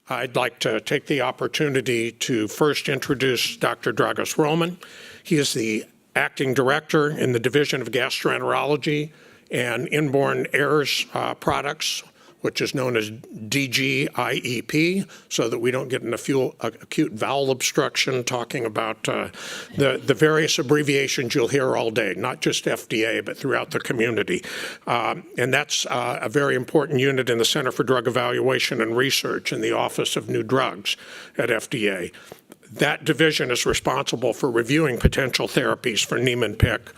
I'd like to take the opportunity to first introduce Dr. Dragos Roman. He is the acting director in the Division of Gastroenterology and Inborn Errors products, which is known as DGIEP, so that we don't get an acute vowel obstruction, talking about the various abbreviations you'll hear all day, not just FDA, but throughout the community. And that's a very important unit in the Center for Drug Evaluation and Research in the Office of New Drugs at FDA. That division is responsible for reviewing potential therapies for Niemann-Pick.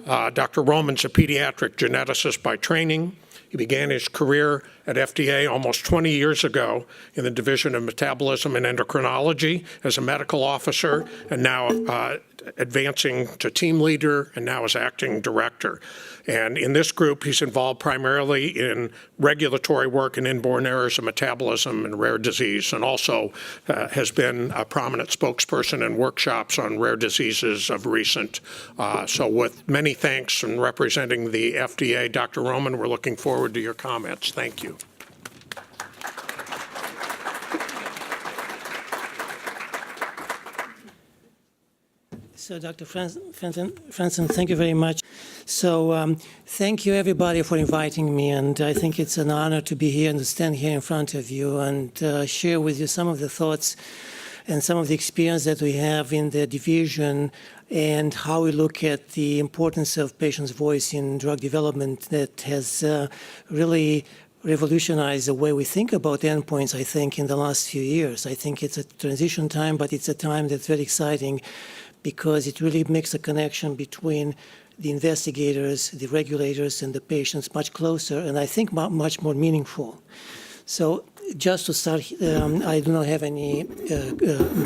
Dr. Roman's a pediatric geneticist by training. He began his career at FDA almost 20 years ago in the Division of Metabolism and Endocrinology as a medical officer, and now advancing to team leader, and now as acting director. And in this group, he's involved primarily in regulatory work in inborn errors of metabolism and rare disease, and also has been a prominent spokesperson in workshops on rare diseases of recent. So with many thanks and representing the FDA, Dr. Roman, we're looking forward to your comments. Thank you. So, Dr. Frandsen, thank you very much. So, thank you, everybody, for inviting me, and I think it's an honor to be here and to stand here in front of you and share with you some of the thoughts and some of the experience that we have in the division and how we look at the importance of patients' voice in drug development that has really revolutionized the way we think about endpoints, I think, in the last few years. I think it's a transition time, but it's a time that's very exciting because it really makes a connection between the investigators, the regulators, and the patients much closer, and I think much more meaningful. So just to start, I do not have any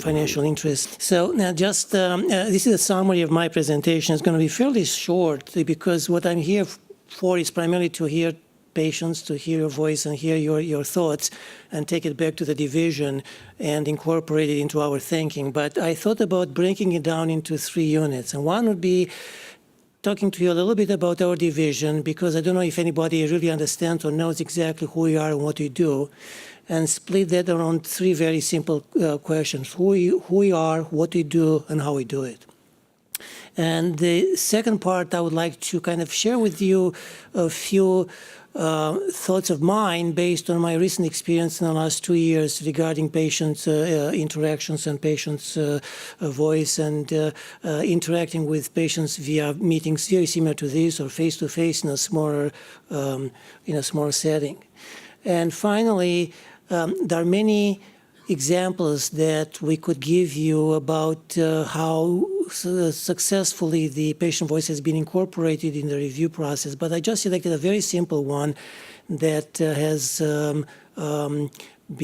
financial interest. So now just, this is a summary of my presentation. It's going to be fairly short because what I'm here for is primarily to hear patients, to hear your voice and hear your thoughts and take it back to the division and incorporate it into our thinking. But I thought about breaking it down into 3 units. And one would be talking to you a little bit about our division, because I don't know if anybody really understands or knows exactly who we are and what we do, and split that around 3 very simple questions: who we are, what we do, and how we do it. And the second part, I would like to kind of share with you a few thoughts of mine based on my recent experience in the last 2 years regarding patients' interactions and patients' voice and interacting with patients via meetings very similar to this or face-to-face in a smaller setting. And finally, there are many examples that we could give you about how successfully the patient voice has been incorporated in the review process. But I just selected a very simple one that has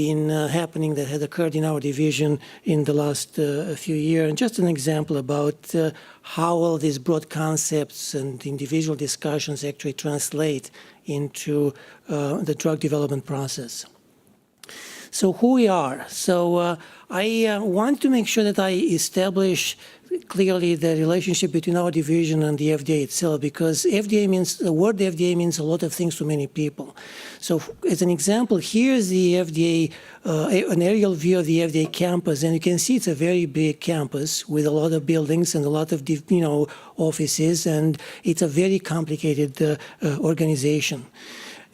been happening, that had occurred in our division in the last few years. And just an example about how all these broad concepts and individual discussions actually translate into the drug development process. So who we are. So I want to make sure that I establish clearly the relationship between our division and the FDA itself, because FDA means, the word FDA means a lot of things to many people. So as an example, here's the FDA, an aerial view of the FDA campus, and you can see it's a very big campus with a lot of buildings and a lot of offices, and it's a very complicated organization.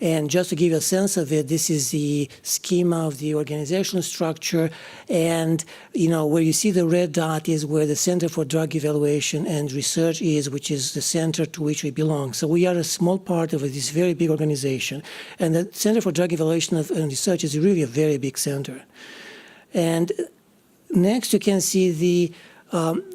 And just to give you a sense of it, this is the schema of the organizational structure. And, where you see the red dot is where the Center for Drug Evaluation and Research is, which is the center to which we belong. So we are a small part of this very big organization. And the Center for Drug Evaluation and Research is really a very big center. And next you can see the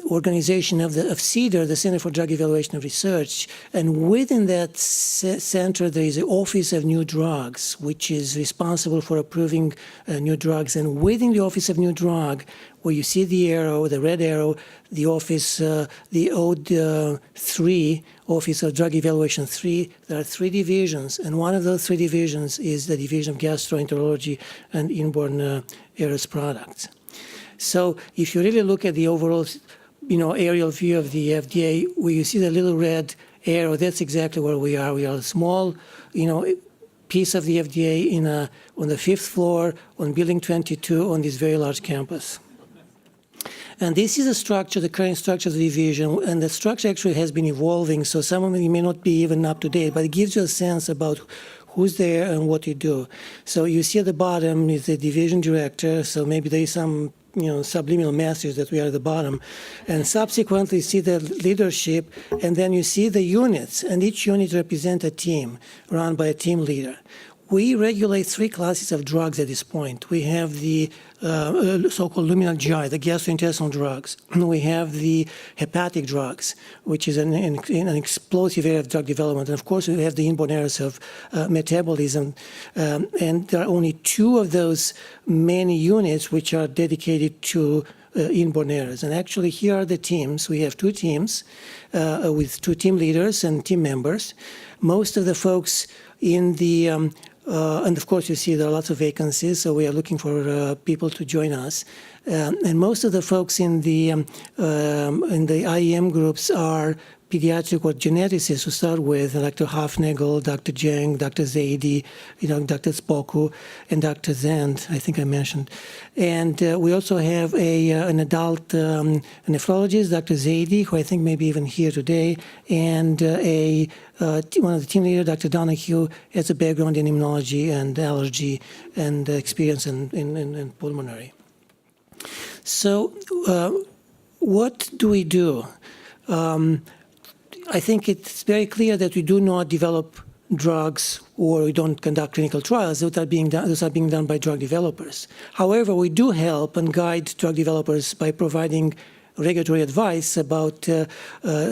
organization of CDER, the Center for Drug Evaluation and Research, and within that center there is the Office of New Drugs, which is responsible for approving new drugs. And within the Office of New Drug, where you see the arrow, the red arrow, the office, the OD 3, Office of Drug Evaluation 3, there are 3 divisions, and one of those 3 divisions is the Division of Gastroenterology and Inborn Errors products. So if you really look at the overall, aerial view of the FDA, where you see the little red arrow, that's exactly where we are. We are a small, piece of the FDA on the 5th floor on Building 22 on this very large campus. And this is a structure, the current structure of the division, and the structure actually has been evolving, so some of it may not be even up to date, but it gives you a sense about who's there and what you do. So you see at the bottom is the division director, so maybe there is some subliminal message that we are at the bottom. And subsequently see the leadership, and then you see the units, and each unit represents a team run by a team leader. We regulate 3 classes of drugs at this point. We have the so-called luminal GI, the gastrointestinal drugs. We have the hepatic drugs, which is an explosive area of drug development. And of course, we have the inborn areas of metabolism. And there are only 2 of those many units which are dedicated to inborn errors. And actually, here are the teams. We have 2 teams with 2 team leaders and team members. Most of the folks in the and of course, you see there are lots of vacancies, so we are looking for people to join us. And most of the folks in the IEM groups are pediatric or geneticists to start with, Dr. Hofnagel, Dr. Jang, Dr. Zaidi, Dr. Spoku, and Dr. Zand, I think I mentioned. And we also have an adult nephrologist, Dr. Zaidi, who I think may be even here today, and one of the team leaders, Dr. Donahue, has a background in immunology and allergy and experience in pulmonary. So what do we do? I think it's very clear that we do not develop drugs or we don't conduct clinical trials. Those are being done by drug developers. However, we do help and guide drug developers by providing regulatory advice about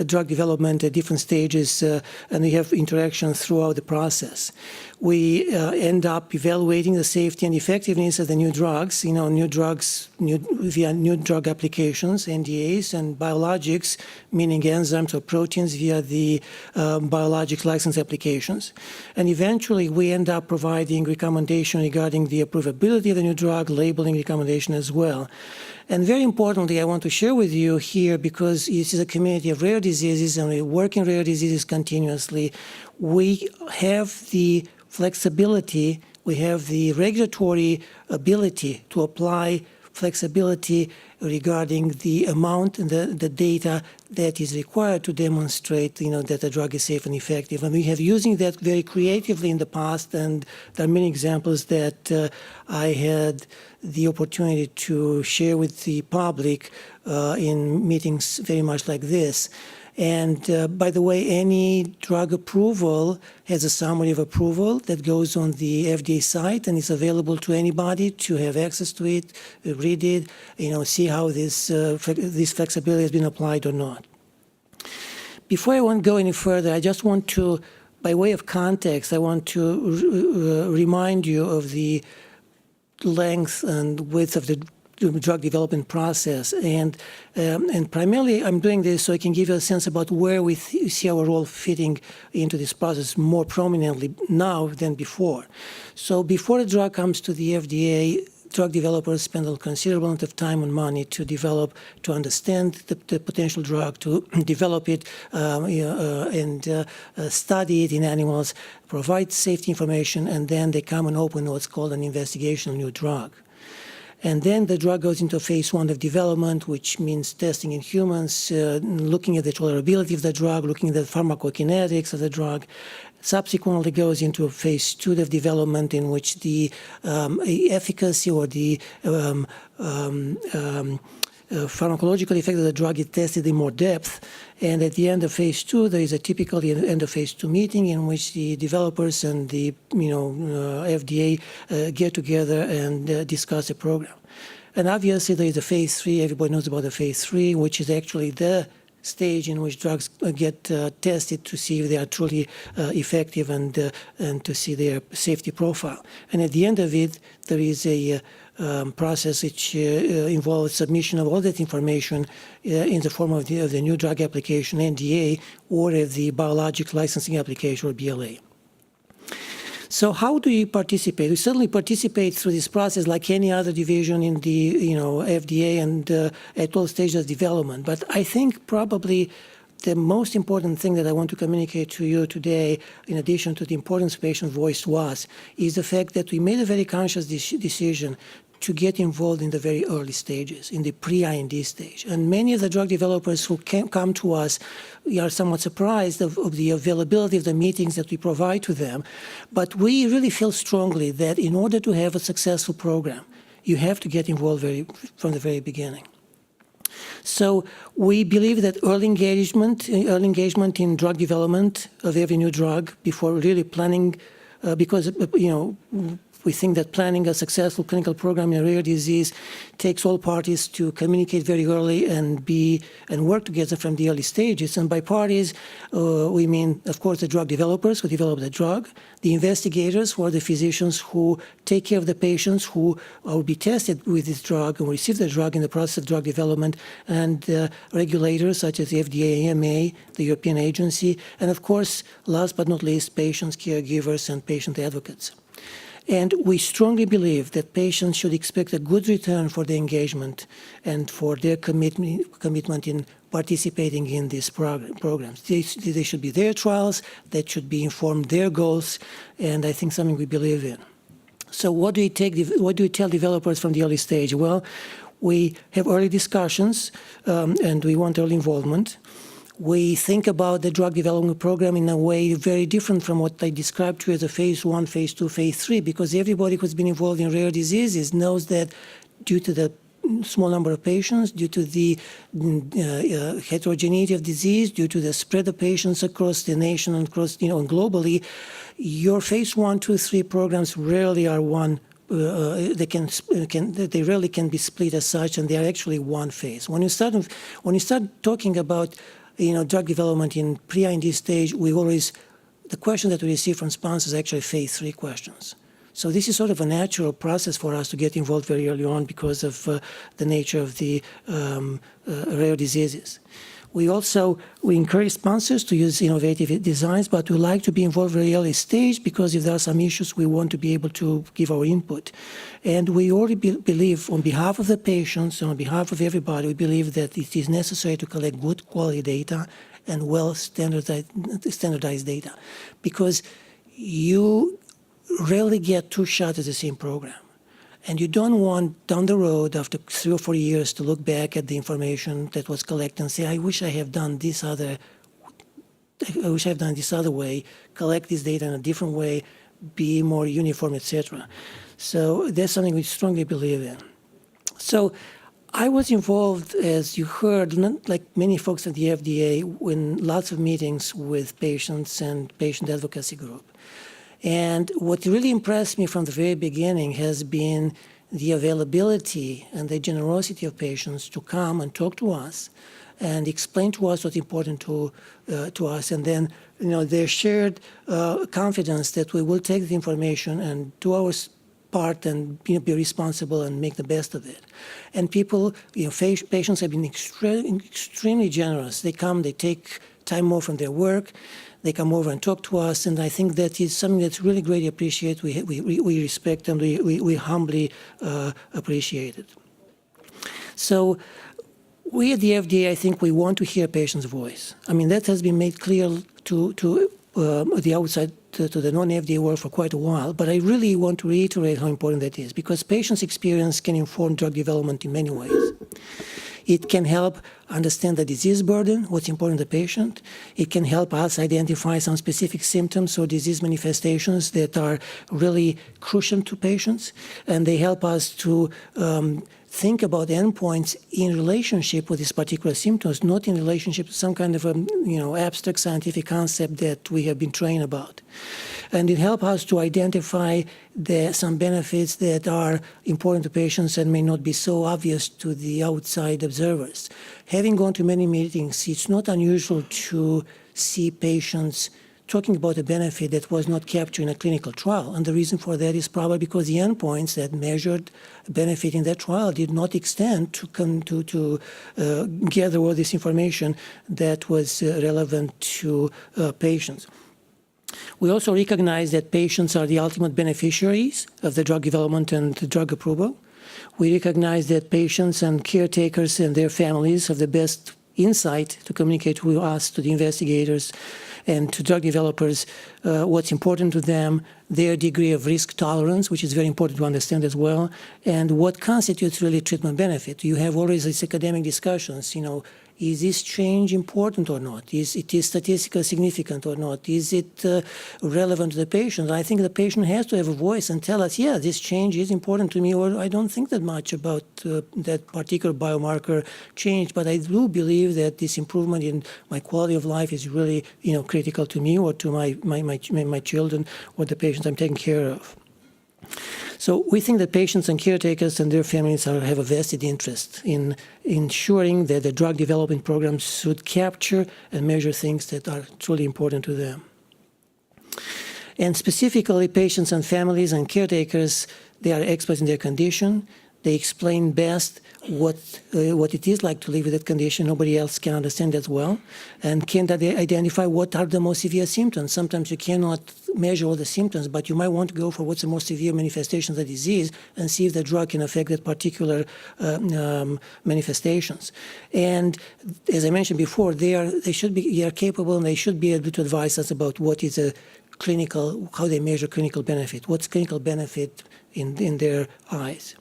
drug development at different stages, and we have interactions throughout the process. We end up evaluating the safety and effectiveness of the new drugs, via new drug applications, NDAs, and biologics, meaning enzymes or proteins via the biologics license applications. And eventually, we end up providing recommendation regarding the approvability of the new drug, labeling recommendation as well. And very importantly, I want to share with you here, because this is a community of rare diseases and we work in rare diseases continuously, we have the flexibility, we have the regulatory ability to apply flexibility regarding the amount and the data that is required to demonstrate that the drug is safe and effective. And we have using that very creatively in the past, and there are many examples that I had the opportunity to share with the public in meetings very much like this. And by the way, any drug approval has a summary of approval that goes on the FDA site and is available to anybody to have access to it, read it, see how this flexibility has been applied or not. Before I want to go any further, I just want to, by way of context, I want to remind you of the length and width of the drug development process, and primarily I'm doing this so I can give you a sense about where we see our role fitting into this process more prominently now than before. So before a drug comes to the FDA, drug developers spend a considerable amount of time and money to develop, to understand the potential drug, to develop it and study it in animals, provide safety information, and then they come and open what's called an investigational new drug. And then the drug goes into phase 1 of development, which means testing in humans, looking at the tolerability of the drug, looking at the pharmacokinetics of the drug. Subsequently goes into phase 2 of development, in which the efficacy or the pharmacological effect of the drug is tested in more depth. And at the end of phase 2, there is a typically end of phase 2 meeting in which the developers and the FDA get together and discuss a program. And obviously, there is a phase 3. Everybody knows about the phase 3, which is actually the stage in which drugs get tested to see if they are truly effective and to see their safety profile. And at the end of it, there is a process which involves submission of all that information in the form of the new drug application, NDA, or the biologic licensing application, or BLA. So how do you participate? We certainly participate through this process like any other division in the FDA and at all stages of development. But I think probably the most important thing that I want to communicate to you today, in addition to the importance of patient voice to us, is the fact that we made a very conscious decision to get involved in the very early stages, in the pre-IND stage. And many of the drug developers who come to us are somewhat surprised of the availability of the meetings that we provide to them. But we really feel strongly that in order to have a successful program, you have to get involved from the very beginning. So we believe that early engagement in drug development of every new drug before really planning, because we think that planning a successful clinical program in a rare disease takes all parties to communicate very early and work together from the early stages. And by parties, we mean, of course, the drug developers who develop the drug, the investigators who are the physicians who take care of the patients who will be tested with this drug and receive the drug in the process of drug development, and regulators such as the FDA, EMA, the European Agency, and of course, last but not least, patients, caregivers, and patient advocates. And we strongly believe that patients should expect a good return for their engagement and for their commitment in participating in these programs. They should be their trials, that should be informed their goals, and I think something we believe in. So what do we tell developers from the early stage? Well, we have early discussions, and we want early involvement. We think about the drug development program in a way very different from what I described to you as a phase 1, phase 2, phase 3, because everybody who's been involved in rare diseases knows that due to the small number of patients, due to the heterogeneity of disease, due to the spread of patients across the nation and across, and globally, your phase 1, 2, 3 programs rarely are one. They rarely can be split as such, and they are actually one phase. When you start talking about drug development in pre-IND stage, the question that we receive from sponsors is actually phase 3 questions. So this is sort of a natural process for us to get involved very early on because of the nature of the rare diseases. We encourage sponsors to use innovative designs, but we like to be involved very early stage because if there are some issues, we want to be able to give our input. And we already believe, on behalf of the patients and on behalf of everybody, we believe that it is necessary to collect good quality data and well standardized data, because you rarely get 2 shots at the same program. And you don't want down the road after 3 or 4 years to look back at the information that was collected and say, I wish I have done this other way, collect this data in a different way, be more uniform, etc. So that's something we strongly believe in. So I was involved, as you heard, like many folks at the FDA, in lots of meetings with patients and patient advocacy group. And what really impressed me from the very beginning has been the availability and the generosity of patients to come and talk to us and explain to us what's important to us. And then, their shared confidence that we will take the information and do our part and be responsible and make the best of it. And people, patients have been extremely generous. They come, they take time off from their work. They come over and talk to us, and I think that is something that's really greatly appreciated. We respect and we humbly appreciate it. So we at the FDA, I think we want to hear patients' voice. I mean, that has been made clear to the outside, to the non-FDA world for quite a while, but I really want to reiterate how important that is, because patients' experience can inform drug development in many ways. It can help understand the disease burden, what's important to the patient. It can help us identify some specific symptoms or disease manifestations that are really crucial to patients. And they help us to think about endpoints in relationship with these particular symptoms, not in relationship to some kind of abstract scientific concept that we have been trained about. And it helps us to identify some benefits that are important to patients and may not be so obvious to the outside observers. Having gone to many meetings, it's not unusual to see patients talking about a benefit that was not captured in a clinical trial. And the reason for that is probably because the endpoints that measured benefit in that trial did not extend to gather all this information that was relevant to patients. We also recognize that patients are the ultimate beneficiaries of the drug development and the drug approval. We recognize that patients and caretakers and their families have the best insight to communicate to us, to the investigators, and to drug developers what's important to them, their degree of risk tolerance, which is very important to understand as well, and what constitutes really treatment benefit. You have always these academic discussions, is this change important or not? Is it statistically significant or not? Is it relevant to the patient? I think the patient has to have a voice and tell us, yeah, this change is important to me, or I don't think that much about that particular biomarker change, but I do believe that this improvement in my quality of life is really, critical to me or to my children or the patients I'm taking care of. So we think that patients and caretakers and their families have a vested interest in ensuring that the drug development programs should capture and measure things that are truly important to them. And specifically, patients and families and caretakers, they are experts in their condition. They explain best what it is like to live with that condition. Nobody else can understand as well, and can identify what are the most severe symptoms. Sometimes you cannot measure all the symptoms, but you might want to go for what's the most severe manifestation of the disease and see if the drug can affect that particular manifestations. And as I mentioned before, they are capable and they should be able to advise us about what is a clinical, how they measure clinical benefit, what's clinical benefit in their eyes.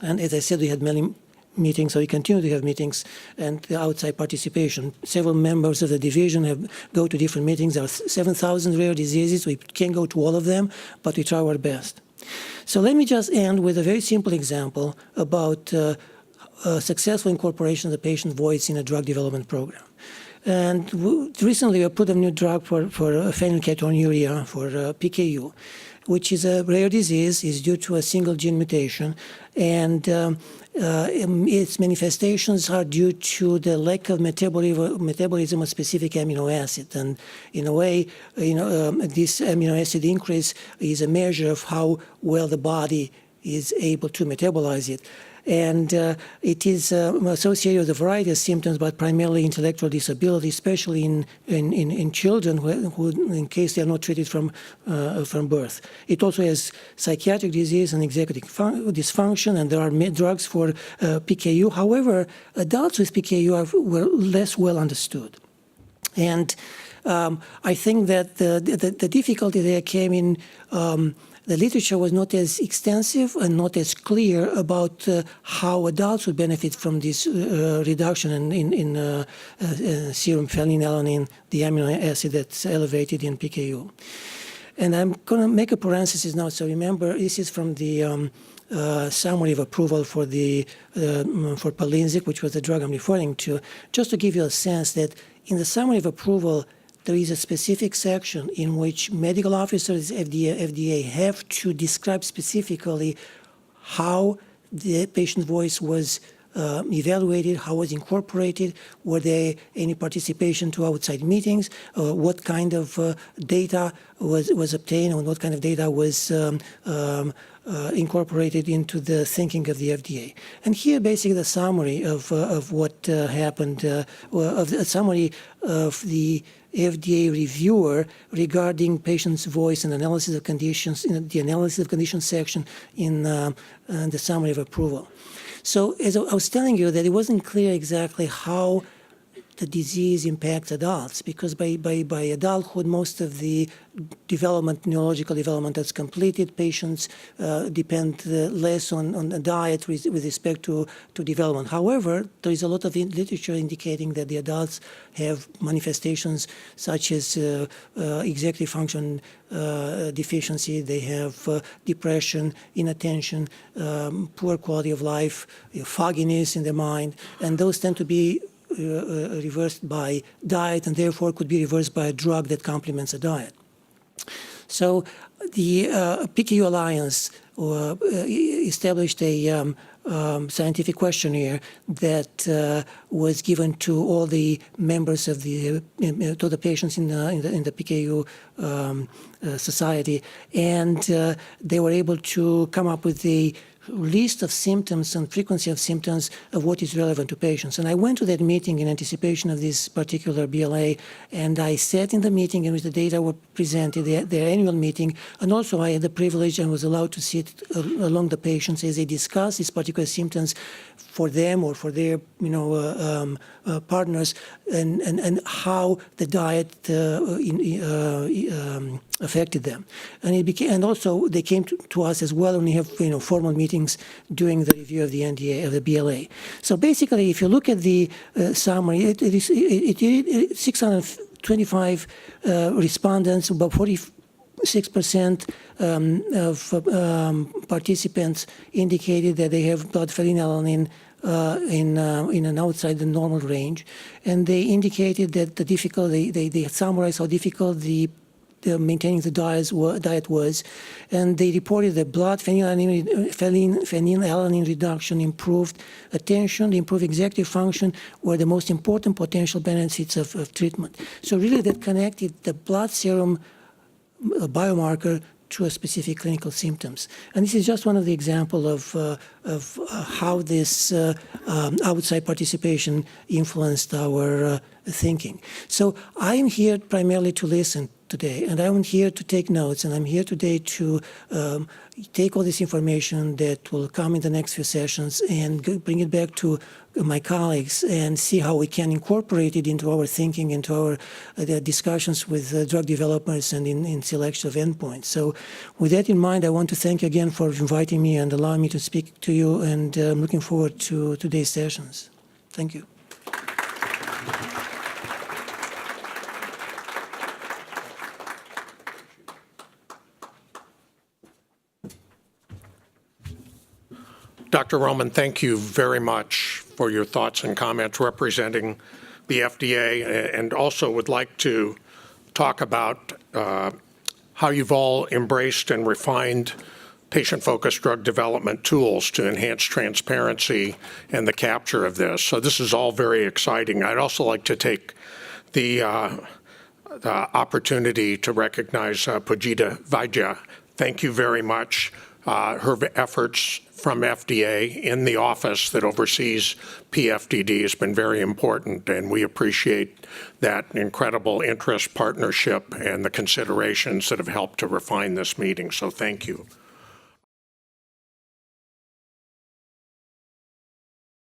And as I said, we had many meetings, so we continue to have meetings and the outside participation. Several members of the division go to different meetings. There are 7,000 rare diseases. We can't go to all of them, but we try our best. So let me just end with a very simple example about successful incorporation of the patient voice in a drug development program. And recently we put a new drug for phenylketonuria, for PKU, which is a rare disease, is due to a single gene mutation, and its manifestations are due to the lack of metabolism of specific amino acid. And in a way, this amino acid increase is a measure of how well the body is able to metabolize it. And it is associated with a variety of symptoms, but primarily intellectual disability, especially in children who, in case they are not treated from birth. It also has psychiatric disease and executive dysfunction, and there are drugs for PKU. However, adults with PKU were less well understood. And I think that the difficulty there came in the literature was not as extensive and not as clear about how adults would benefit from this reduction in serum phenylalanine, the amino acid that's elevated in PKU. And I'm going to make a parenthesis now. So remember, this is from the summary of approval for Palynziq, which was the drug I'm referring to, just to give you a sense that in the summary of approval, there is a specific section in which medical officers, FDA, have to describe specifically how the patient voice was evaluated, how it was incorporated, were there any participation to outside meetings, what kind of data was obtained, and what kind of data was incorporated into the thinking of the FDA. And here, basically, the summary of what happened, of a summary of the FDA reviewer regarding patient's voice and analysis of conditions, in the analysis of conditions section in the summary of approval. So as I was telling you, that it wasn't clear exactly how the disease impacts adults, because by adulthood, most of the neurological development that's completed. Patients depend less on a diet with respect to development. However, there is a lot of literature indicating that the adults have manifestations such as executive function deficiency. They have depression, inattention, poor quality of life, fogginess in the mind, and those tend to be reversed by diet, and therefore could be reversed by a drug that complements a diet. So the PKU Alliance established a scientific questionnaire that was given to all the members of to the patients in the PKU society, and they were able to come up with a list of symptoms and frequency of symptoms of what is relevant to patients. And I went to that meeting in anticipation of this particular BLA, and I sat in the meeting in which the data were presented, their annual meeting, and also I had the privilege and was allowed to sit along the patients as they discuss these particular symptoms for them or for their partners, and how the diet affected them. And also they came to us as well, and we have formal meetings during the review of the NDA, of the BLA. So basically, if you look at the summary, it is 625 respondents, about 46% of participants indicated that they have blood phenylalanine in an outside the normal range, and they indicated that they summarized how difficult the maintaining the diet was, and they reported that blood phenylalanine reduction improved attention, improved executive function, were the most important potential benefits of treatment. So really that connected the blood serum biomarker to a specific clinical symptoms. And this is just one of the examples of how this outside participation influenced our thinking. So I am here primarily to listen today, and I'm here to take notes, and I'm here today to take all this information that will come in the next few sessions and bring it back to my colleagues and see how we can incorporate it into our thinking, into our discussions with drug developers and in selection of endpoints. So with that in mind, I want to thank you again for inviting me and allowing me to speak to you, and I'm looking forward to today's sessions. Thank you. Dr. Roman, thank you very much for your thoughts and comments representing the FDA, and also would like to talk about how you've all embraced and refined patient-focused drug development tools to enhance transparency and the capture of this. So this is all very exciting. I'd also like to take the opportunity to recognize Pujita Vaidya. Thank you very much. Her efforts from FDA in the office that oversees PFDD has been very important, and we appreciate that incredible interest, partnership, and the considerations that have helped to refine this meeting. So thank you.